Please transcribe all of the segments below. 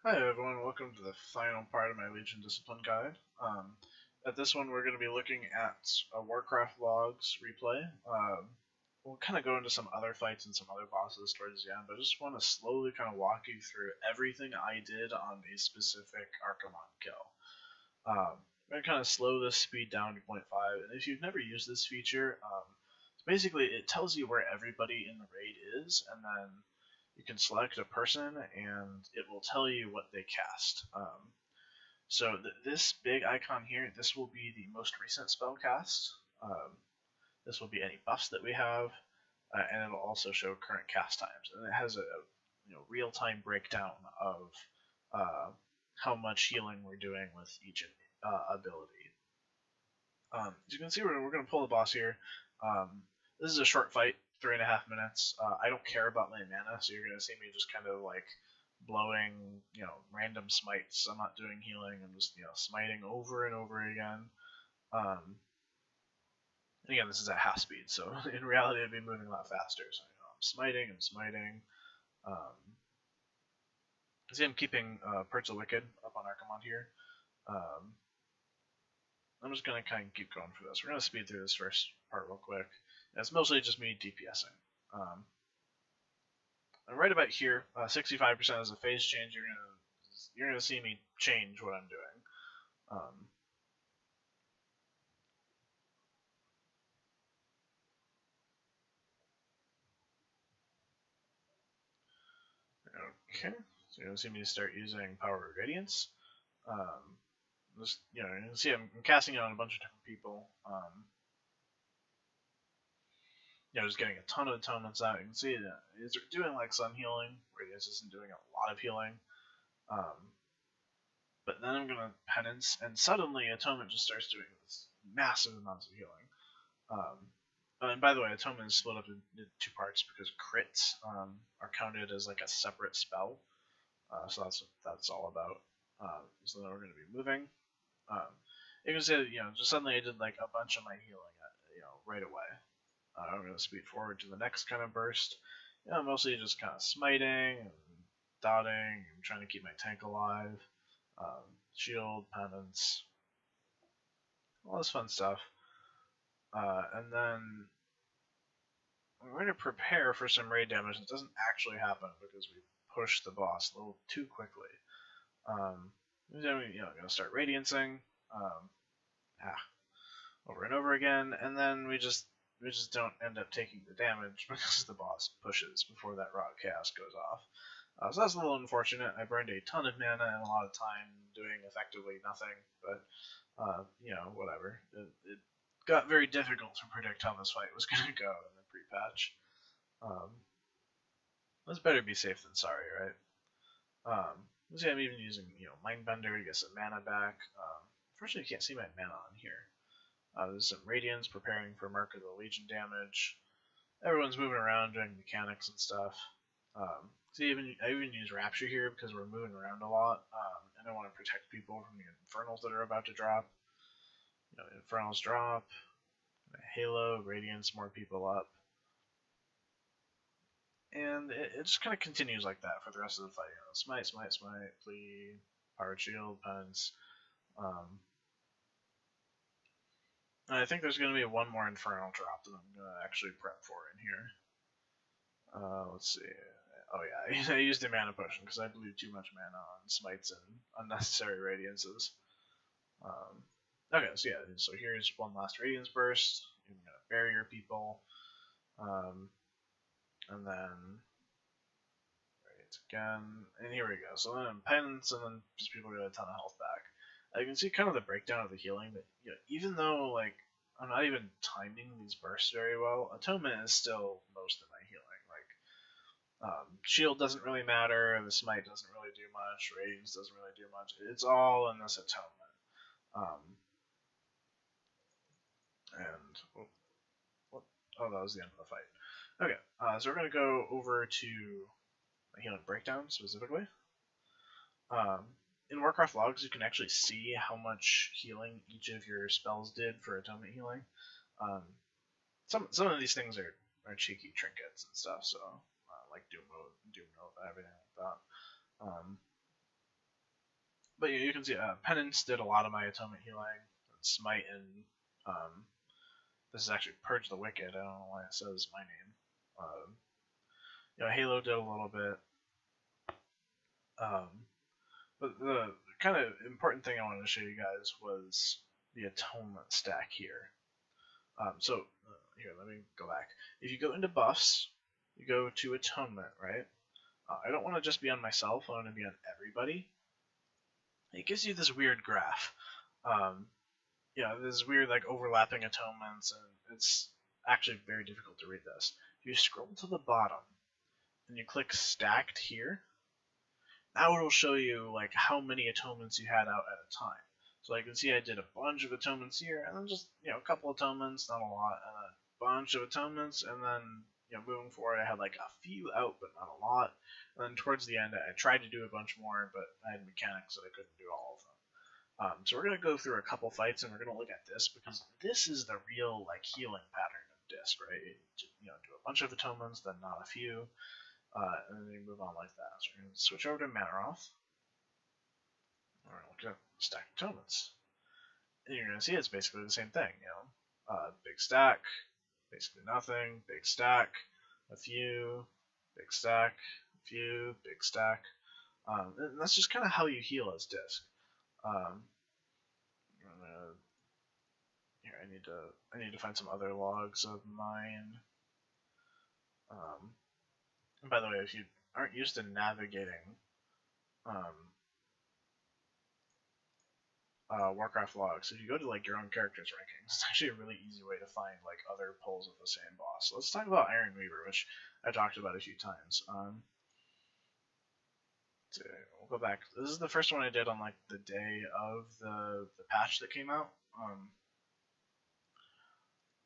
Hi everyone, welcome to the final part of my Legion Discipline guide. At this one, we're going to be looking at a Warcraft Logs replay. We'll kind of go into some other fights and some other bosses towards the end, but I just want to slowly kind of walk you through everything I did on a specific Archimonde kill. I'm going to kind of slow this speed down to 0.5, and if you've never used this feature, basically it tells you where everybody in the raid is, and then you can select a person and it will tell you what they cast. So this big icon here, this will be the most recent spell cast. This will be any buffs that we have, and it'll also show current cast times. And it has a real-time breakdown of how much healing we're doing with each ability. As you can see, we're going to pull the boss here. This is a short fight, 3.5 minutes. I don't care about my mana, so you're going to see me just kind of like blowing, random smites. I'm not doing healing. I'm just, smiting over and over again. Again, this is at half speed, so in reality, I'd be moving a lot faster. So I'm smiting. See, I'm keeping Perch the Wicked up on Archimonde here. I'm just going to kind of keep going for this. We're going to speed through this first part real quick. And it's mostly just me DPSing. And right about here, 65% is a phase change. You're gonna see me change what I'm doing. Okay, so you're gonna see me start using Power of Radiance. Just you can see I'm casting it on a bunch of different people. Just getting a ton of atonements out. You can see that it's doing like some healing. Radiance isn't doing a lot of healing. But then I'm gonna penance, and suddenly atonement just starts doing this massive amounts of healing. And by the way, atonement is split up into two parts because crits are counted as like a separate spell. So that's what that's all about. So then we're going to be moving. You can see, just suddenly I did like a bunch of my healing, right away. I'm going to speed forward to the next kind of burst. Mostly just kind of smiting and dotting and trying to keep my tank alive. Shield, penance, all this fun stuff. And then we're going to prepare for some raid damage that doesn't actually happen because we pushed the boss a little too quickly. Then we, going to start radiancing over and over again, and then we just don't end up taking the damage because the boss pushes before that Rod of Chaos goes off. So that's a little unfortunate. I burned a ton of mana and a lot of time doing effectively nothing, but whatever. It got very difficult to predict how this fight was going to go in the pre-patch. Let's better be safe than sorry, right? See, I'm even using Mindbender to get some mana back. Unfortunately, you can't see my mana on here. There's some Radiance preparing for Mark of the Legion damage. Everyone's moving around doing mechanics and stuff. See, I even use Rapture here because we're moving around a lot, and I want to protect people from the Infernals that are about to drop. Infernals drop, Halo, Radiance, more people up. And it just kind of continues like that for the rest of the fight. Smite, Flee, Powered Shield, Pence. And I think there's going to be one more Infernal drop that I'm going to actually prep for in here. Let's see. Oh yeah, I used a mana potion because I blew too much mana on smites and unnecessary radiances. Okay, so yeah, so here's one last radiance burst. You're going to barrier people. And then again, and here we go. So then penance, and then just people get a ton of health back. You can see kind of the breakdown of the healing. That even though like I'm not even timing these bursts very well, atonement is still most of my healing. Shield doesn't really matter. The smite doesn't really do much. Radiance doesn't really do much. It's all in this atonement. Oh, that was the end of the fight. Okay, so we're gonna go over to healing breakdown specifically. In Warcraft Logs, you can actually see how much healing each of your spells did for atonement healing. Some of these things are cheeky trinkets and stuff, so like Doom Nova, everything like that. but you can see Penance did a lot of my atonement healing. Smite and this is actually Purge the Wicked. I don't know why it says my name. Halo did a little bit. But the kind of important thing I wanted to show you guys was the atonement stack here. Here, let me go back. If you go into buffs, you go to atonement, right? I don't want to just be on myself, I want to be on everybody. It gives you this weird graph. This weird like overlapping atonements, and it's actually very difficult to read this. If you scroll to the bottom and you click stacked here, now it'll show you like how many atonements you had out at a time. So you can see I did a bunch of atonements here, and then just a couple atonements, not a lot, and a bunch of atonements, and then moving forward I had like a few out but not a lot, and then towards the end I tried to do a bunch more, but I had mechanics that I couldn't do all of them. So we're gonna go through a couple fights, and we're gonna look at this because this is the real like healing pattern of Disc, right? Do a bunch of atonements, then not a few. And then you move on like that. So we're going to switch over to Manaroth. We're going to look at stack atonements. And you're going to see it's basically the same thing, big stack, basically nothing, big stack, a few, big stack, a few, big stack. And that's just kind of how you heal as Disc. Here, I need to find some other logs of mine. And by the way, if you aren't used to navigating Warcraft logs, if you go to like your own character's rankings, it's actually a really easy way to find like other pulls of the same boss. So let's talk about Iron Weaver, which I talked about a few times. We'll go back. This is the first one I did on like the day of the patch that came out.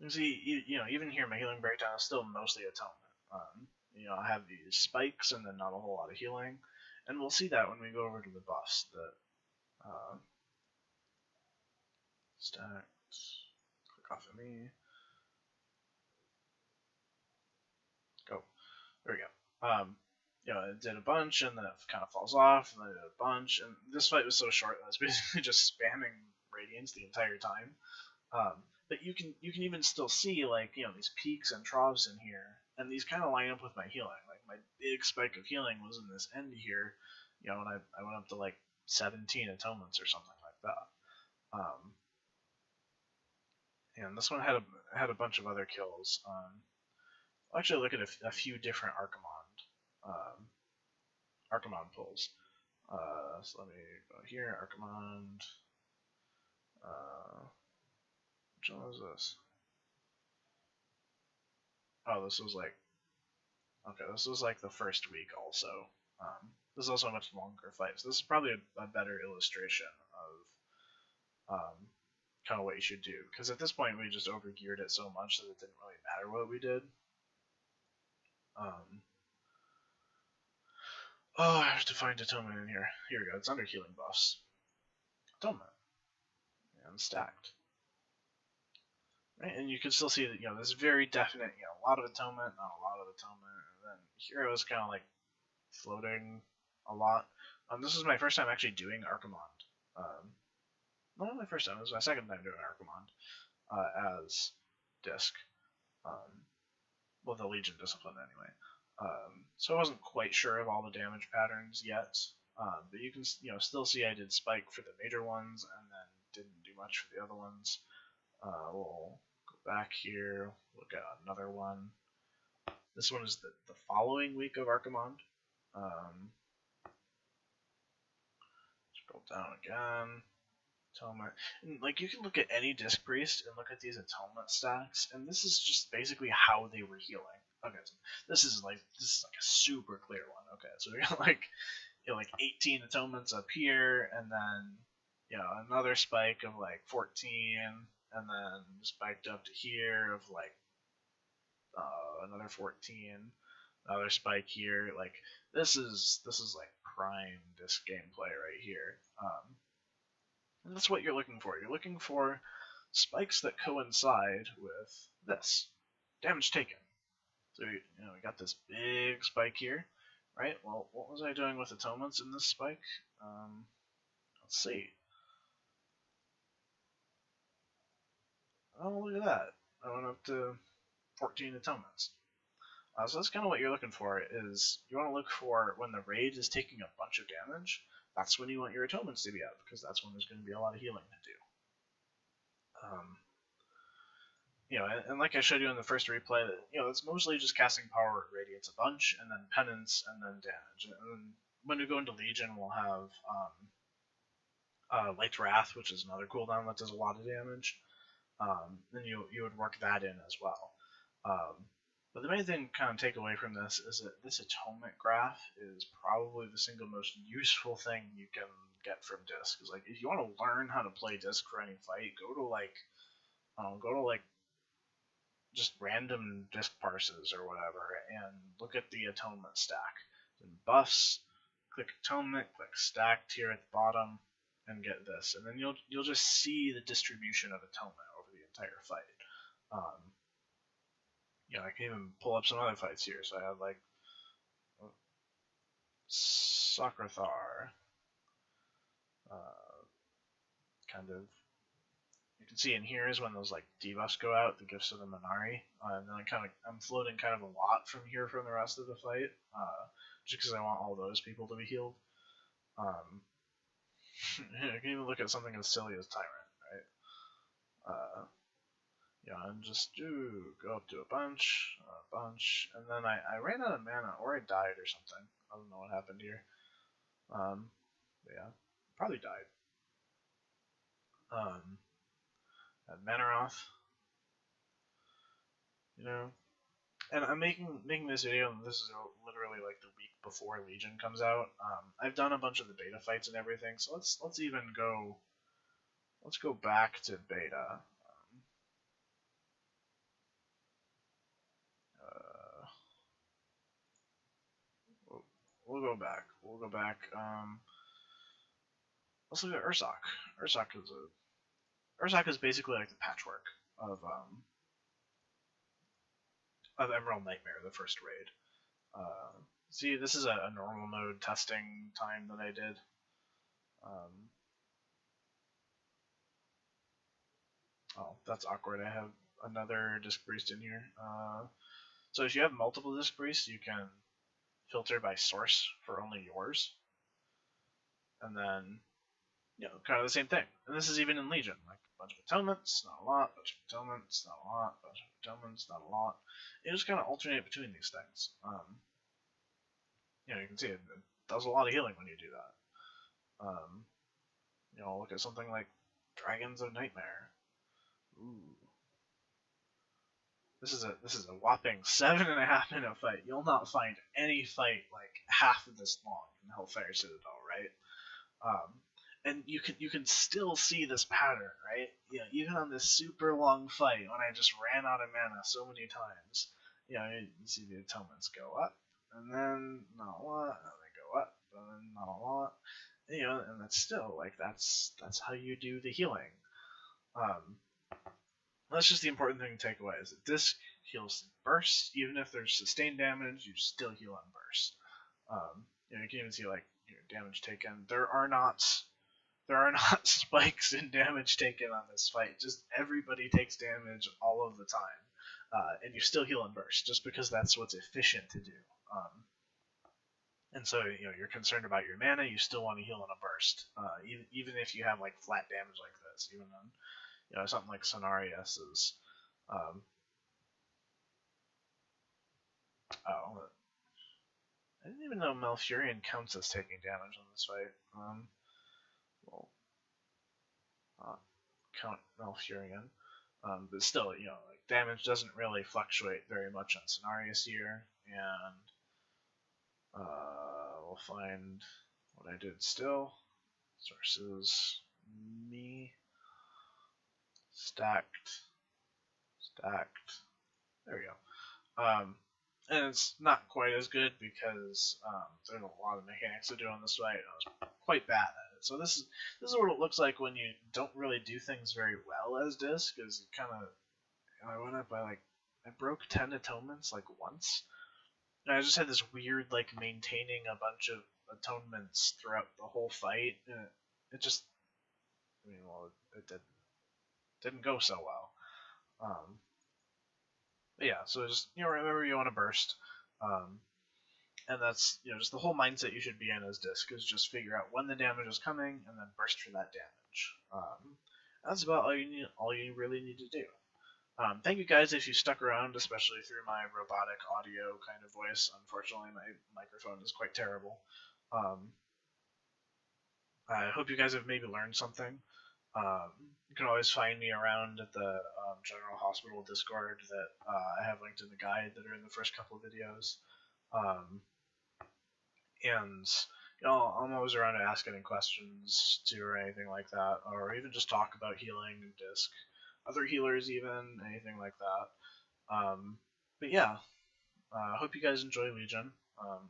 You see, even here, my healing breakdown is still mostly atonement. I have these spikes and then not a whole lot of healing, and we'll see that when we go over to the buffs. Stacked. Click off of me. Go. There we go. It did a bunch, and then it kind of falls off, and then it did a bunch, and this fight was so short that I was basically just spamming Radiance the entire time. But you can even still see like these peaks and troughs in here, and these kind of line up with my healing. Like my big spike of healing was in this end here, and I went up to like 17 atonements or something like that. And this one had a bunch of other kills. I'll actually look at a few different Archimonde pulls. So let me go here, Archimonde. Which one was this? Oh, this was like the first week also. This is also a much longer fight, so this is probably a better illustration of kind of what you should do. Because at this point we just overgeared it so much that it didn't really matter what we did. I have to find Atonement in here. Here we go. It's under healing buffs. Atonement. And stacked. Right? And you can still see that, there's very definite, a lot of atonement, not a lot of atonement. And then here it was kind of like floating a lot. This is my first time actually doing Archimonde. Not my first time, it was my second time doing Archimonde as Disc. Well, the Legion Discipline anyway. So I wasn't quite sure of all the damage patterns yet. But you can still see I did Spike for the major ones and then didn't do much for the other ones. We'll go back here, look at another one. This one is the following week of Archimonde. Scroll down again. Atonement. And, like, you can look at any Disc Priest and look at these atonement stacks, and this is just basically how they were healing. Okay, so this is like a super clear one. Okay, so we got like 18 atonements up here, and then another spike of like 14, and then spiked up to here of like another 14, another spike here. Like this is like prime Disc gameplay right here. And that's what you're looking for. You're looking for spikes that coincide with this damage taken. So we got this big spike here, right? Well, what was I doing with atonements in this spike? Let's see. Oh, look at that. I went up to 14 atonements. So that's kind of what you're looking for, is you want to look for when the raid is taking a bunch of damage, that's when you want your atonements to be up, because that's when there's going to be a lot of healing to do. And like I showed you in the first replay, it's mostly just casting power radiates a bunch, and then penance, and then damage. And then when we go into Legion, we'll have Light Wrath, which is another cooldown that does a lot of damage. Then you would work that in as well. But the main thing kind of take away from this is that this atonement graph is probably the single most useful thing you can get from Disc. Is like, if you want to learn how to play Disc for any fight, go to just random Disc parses or whatever, and look at the atonement stack. Then buffs, click atonement, click stacked here at the bottom, and get this, and then you'll just see the distribution of atonement over the entire fight. I can even pull up some other fights here. So I have like Socrathar, kind of. You can see in here is when those like debuffs go out, the gifts of the Minari, and then I'm floating kind of a lot from here from the rest of the fight, just because I want all those people to be healed. You can even look at something as silly as Tyrant, right? And just go up to a bunch, and then I ran out of mana, or I died or something. I don't know what happened here. But yeah, probably died. At Manaroth, and I'm making this video, and this is literally like the week before Legion comes out. I've done a bunch of the beta fights and everything, so let's go back to beta. We'll go back. Let's look at Ursoc. Ursoc is basically like the patchwork of Emerald Nightmare, the first raid. See, this is a normal mode testing time that I did. Oh, that's awkward. I have another Disc Priest in here. So if you have multiple Disc Priests, you can filter by source for only yours. And then, kind of the same thing. And this is even in Legion. Like, a bunch of atonements, not a lot, bunch of atonements, not a lot, bunch of atonements, not a lot. You just kind of alternate between these things. You can see it does a lot of healing when you do that. Look at something like Dragons of Nightmare. Ooh. This is a whopping 7.5 minute fight. You'll not find any fight like half of this long in Hellfire Citadel, right? And you can still see this pattern, right? Even on this super long fight, when I just ran out of mana so many times, you see the atonements go up, and then not a lot, and they go up, and then not a lot, and that's still like that's how you do the healing. That's just the important thing to take away, is that Disc heals burst. Even if there's sustained damage, you still heal on burst. You can even see like damage taken. There are not spikes in damage taken on this fight. Just everybody takes damage all of the time, and you still heal on burst, just because that's what's efficient to do. And so you're concerned about your mana, you still want to heal on a burst, even if you have like flat damage like this. Even on something like Cenarius is, I didn't even know Malfurion counts as taking damage on this fight. We'll count Malfurion, but still, like damage doesn't really fluctuate very much on Cenarius here, and we'll find what I did still. Sources, me. Stacked. There we go. And it's not quite as good because there's a lot of mechanics to do on this fight. I was quite bad at it. So this is what it looks like when you don't really do things very well as Disc. Is kind of, I went up by I broke 10 atonements like once. And I just had this weird like maintaining a bunch of atonements throughout the whole fight. it just, I mean, well, it didn't go so well. But yeah, so just remember you want to burst, um, and that's just the whole mindset you should be in as disc is just figure out when the damage is coming and then burst for that damage. That's about all you really need to do. Thank you guys if you stuck around, especially through my robotic audio kind of voice. Unfortunately, my microphone is quite terrible. I hope you guys have maybe learned something. You can always find me around at the General Hospital Discord that I have linked in the guide that are in the first couple of videos. And I'm always around to ask any questions too, or anything like that, or even just talk about healing and disc, other healers, even anything like that. But yeah, I hope you guys enjoy Legion.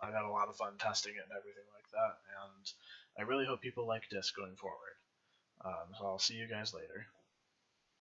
I've had a lot of fun testing it and everything like that, and I really hope people like disc going forward. So I'll see you guys later.